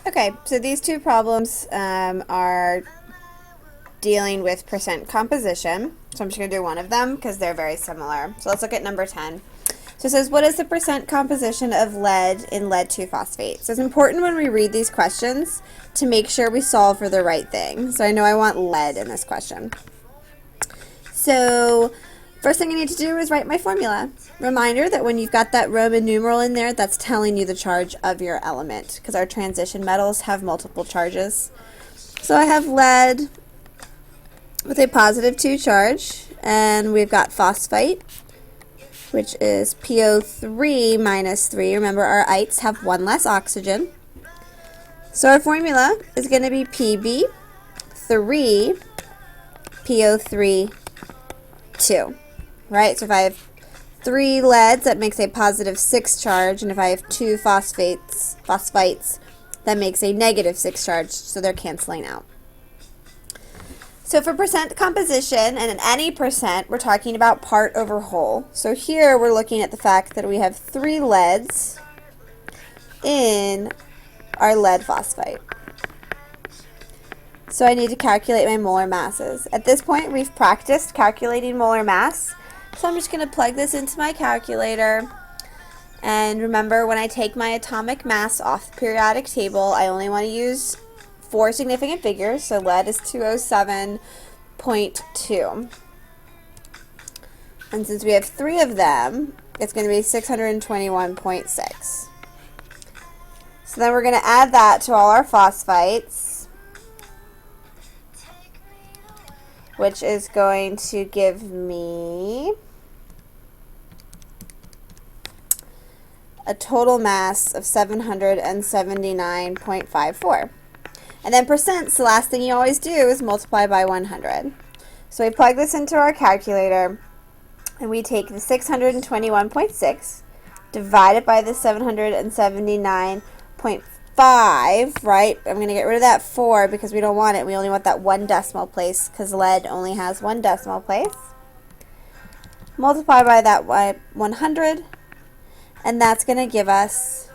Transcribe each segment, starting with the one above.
Okay, so these two problems are dealing with percent composition. So I'm just going to do one of them because they're very similar. So let's look at number 10. So it says, what is the percent composition of lead in lead 2 phosphate? So it's important when we read these questions to make sure we solve for the right thing. So I know I want lead in this question. So first thing I need to do is write my formula. Reminder that when you've got that Roman numeral in there, that's telling you the charge of your element because our transition metals have multiple charges. So I have lead with a positive 2 charge, and we've got phosphite, which is PO3 minus 3. Remember, our ites have one less oxygen. So our formula is going to be Pb3 PO3 2, right? So if I have 3 leads, that makes a positive 6 charge, and if I have 2 phosphates, that makes a negative 6 charge, so they're canceling out. So for percent composition, and in any percent, we're talking about part over whole. So here we're looking at the fact that we have 3 leads in our lead phosphite. So I need to calculate my molar masses. At this point, we've practiced calculating molar mass. So I'm just going to plug this into my calculator. And remember, when I take my atomic mass off the periodic table, I only want to use 4 significant figures. So lead is 207.2. And since we have 3 of them, it's going to be 621.6. So then we're going to add that to all our phosphites, which is going to give me a total mass of 779.54. And then percents, the last thing you always do is multiply by 100. So we plug this into our calculator, and we take the 621.6 divided by the 779.5, right? I'm going to get rid of that 4 because we don't want it. We only want that 1 decimal place because lead only has 1 decimal place. Multiply by that 100, and that's going to give us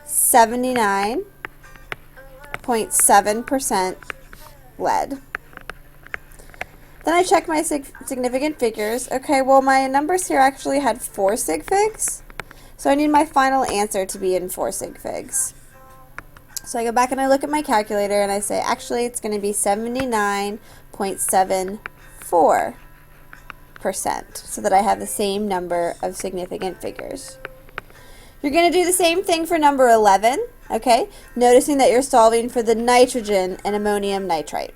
79.7% lead. Then I check my significant figures. Okay, well my numbers here actually had 4 sig figs. So I need my final answer to be in 4 sig figs. So I go back and I look at my calculator and I say, actually it's going to be 79.74%, so that I have the same number of significant figures. You're going to do the same thing for number 11, okay? Noticing that you're solving for the nitrogen and ammonium nitrite.